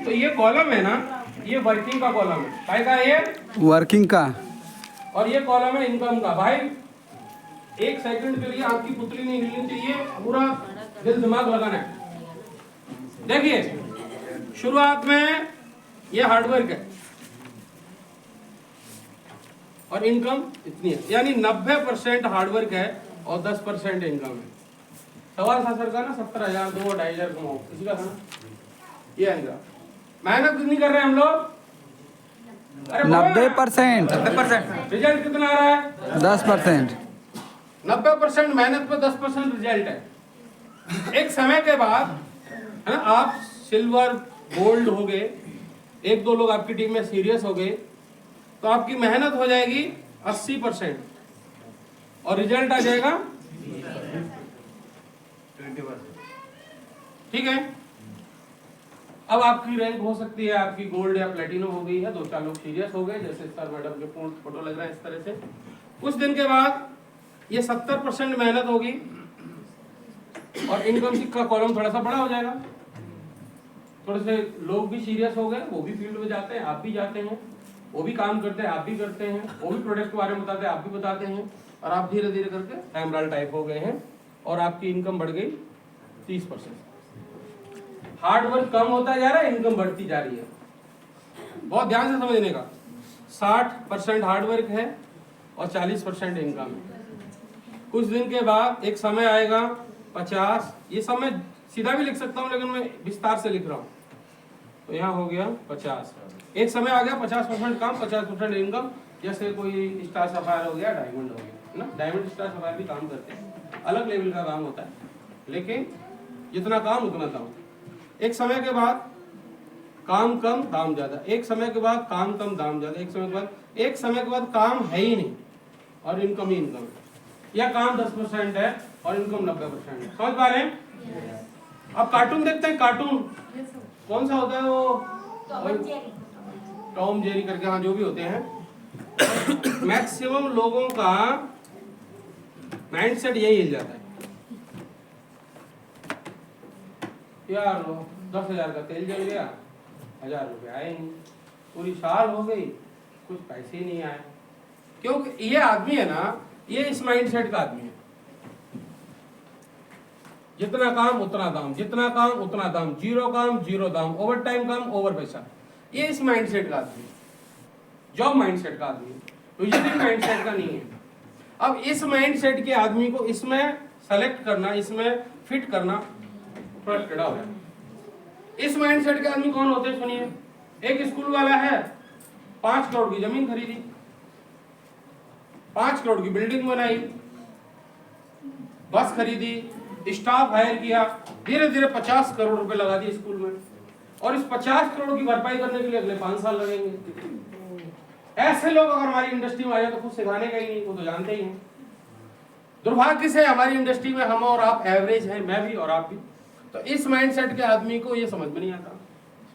तो ये कॉलम है ना, ये वर्किंग का कॉलम है। काय का ये वर्किंग का, और ये कॉलम है इनकम का। भाई एक सेकंड के लिए आपकी पुतली नहीं हिलनी चाहिए, पूरा दिल दिमाग लगाना है। देखिए शुरुआत में ये हार्डवर्क है और इनकम इतनी है, यानी 90% हार्डवर्क है और 10% इनकम है। सवाल था सर का ना 70,000 दो 2,500 कमाओ, इसी का था ना ये आएगा। मेहनत कितनी कर रहे हैं हम लोग? अरे 90%, रिजल्ट कितना आ रहा है? 10%। 90% मेहनत पे 10% रिजल्ट है। एक समय के बाद है ना, आप सिल्वर गोल्ड हो गए, एक दो लोग आपकी टीम में सीरियस हो गए, तो आपकी मेहनत हो जाएगी 80% और रिजल्ट आ जाएगा 20%। ठीक है, अब आपकी रैंक हो सकती है आपकी गोल्ड या प्लेटिनम हो गई है, दो चार लोग सीरियस हो गए, जैसे सर मैडम के फोटो लग रहा है इस तरह से। कुछ दिन के बाद ये 70% मेहनत होगी और इनकम का कॉलम थोड़ा सा बड़ा हो जाएगा। थोड़े से लोग भी सीरियस हो गए, वो भी फील्ड में जाते हैं, आप भी जाते हैं, वो भी काम करते हैं, आप भी करते हैं, वो भी प्रोडक्ट के बारे में बताते हैं, आप भी बताते हैं, और आप धीरे धीरे करके एमराल्ड टाइप हो गए हैं और आपकी इनकम बढ़ गई 30%। हार्ड वर्क कम होता जा रहा है, इनकम बढ़ती जा रही है। बहुत ध्यान से समझने का, 60% हार्ड वर्क है और 40% इनकम है। कुछ दिन के बाद एक समय आएगा 50, ये समय सीधा भी लिख सकता हूँ लेकिन मैं विस्तार से लिख रहा हूँ, तो यहाँ हो गया 50। एक समय आ गया 50% काम 50% इनकम, जैसे कोई स्टार सफायर हो गया, डायमंड हो गया, है ना। डायमंड स्टार सफायर भी काम करते हैं, अलग लेवल का काम होता है, लेकिन जितना काम उतना दाम। एक समय के बाद काम कम दाम ज्यादा, एक समय के बाद काम कम दाम ज्यादा, एक समय के बाद काम है ही नहीं और इनकम ही इनकम है, या काम 10% है और इनकम 90% है। समझ पा रहे हैं? अब कार्टून देखते हैं, कार्टून कौन सा होता है वो, टॉम जेरी करके, हाँ जो भी होते हैं। मैक्सिमम लोगों का माइंडसेट यही हिल जाता है, यार 10,000 का तेल जल गया, 1,000 रुपये आए नहीं, पूरी साल हो गई, कुछ पैसे ही नहीं आए। क्योंकि ये आदमी है ना, ये इस माइंडसेट का आदमी है, जितना काम उतना दाम, जितना काम उतना दाम, जीरो काम जीरो दाम, ओवर टाइम काम ओवर पैसा। ये इस माइंडसेट का आदमी है, जॉब माइंडसेट का आदमी है, विजनरी माइंडसेट का नहीं है। अब इस माइंडसेट के आदमी को इसमें सेलेक्ट करना, इसमें फिट करना थोड़ा टेढ़ा हो जाए। इस माइंडसेट के आदमी कौन होते हैं सुनिए। एक स्कूल वाला है, 5 करोड़ की जमीन खरीदी, 5 करोड़ की बिल्डिंग बनाई, बस खरीदी, स्टाफ हायर किया, धीरे धीरे 50 करोड़ रुपए लगा दिए स्कूल में, और इस 50 करोड़ की भरपाई करने के लिए अगले 5 साल लगेंगे। ऐसे लोग अगर हमारी इंडस्ट्री में आ जाए तो कुछ सिखाने का ही नहीं, वो तो जानते ही हैं। दुर्भाग्य से हमारी इंडस्ट्री में हम और आप एवरेज हैं, मैं भी और आप भी। तो इस माइंडसेट के आदमी को ये समझ में नहीं आता।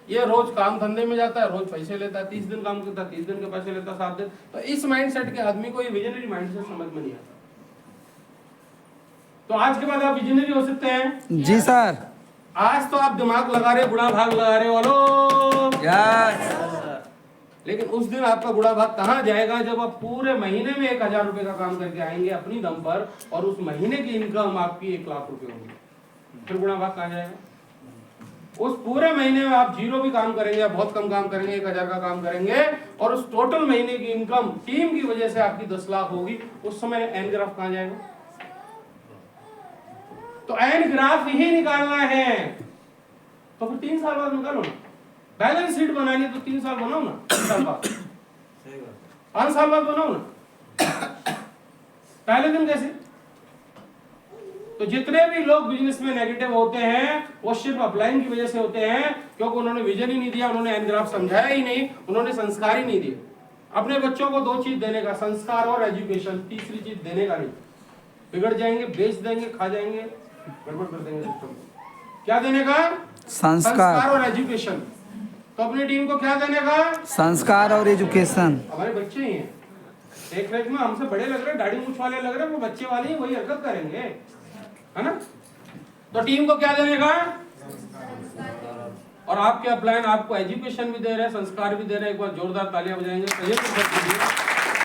ये रोज काम धंधे में जाता है, रोज पैसे लेता है, 30 दिन काम करता है, 30 दिन के पैसे लेता है, 7 दिन। तो इस माइंडसेट के आदमी को ये विजनरी माइंडसेट समझ में नहीं आता। तो आज के बाद आप विजनरी हो सकते हैं जी सर। आज तो आप दिमाग लगा रहे, बुढ़ा भाग लगा रहे वालो, लेकिन उस दिन आपका बुढ़ा भाग कहाँ जाएगा जब आप पूरे महीने में 1,000 रुपए का काम करके आएंगे अपनी दम पर, और उस महीने की इनकम आपकी 1 लाख रुपए होगी। फिर बुढ़ा भाग कहाँ जाएगा? उस पूरे महीने में आप जीरो भी काम करेंगे या बहुत कम काम करेंगे, 1,000 का काम करेंगे, और उस टोटल महीने की इनकम टीम की वजह से आपकी 10 लाख होगी। उस समय एन ग्राफ कहाँ जाएगा? तो एन ग्राफ ही निकालना है, तो फिर 3 साल बाद निकालो ना। बैलेंस शीट बनानी है तो 3 साल बनाओ ना, 3 साल बाद, 5 साल बाद बनाओ ना, पहले दिन कैसे? तो जितने भी लोग बिजनेस में नेगेटिव होते हैं वो सिर्फ अपलाइन की वजह से होते हैं, क्योंकि उन्होंने विजन ही नहीं दिया, उन्होंने एन ग्राफ समझाया ही नहीं, उन्होंने संस्कार ही नहीं दिए। अपने बच्चों को 2 चीज देने का, संस्कार और एजुकेशन, तीसरी चीज देने का नहीं। बिगड़ जाएंगे, बेच देंगे, खा जाएंगे, गड़बड़ कर देंगे सिस्टम को। क्या देने का? संस्कार और एजुकेशन। तो अपनी टीम को क्या देने का? संस्कार और एजुकेशन। हमारे बच्चे ही हैं, देख रेख में हमसे बड़े लग रहे, दाढ़ी मूंछ वाले लग रहे, वो बच्चे वाले ही वही हरकत करेंगे, है ना। तो टीम को क्या देने का? और आपके अपलाइन आपको एजुकेशन भी दे रहे हैं, संस्कार भी दे रहे हैं। एक बार जोरदार तालियां बजाएंगे।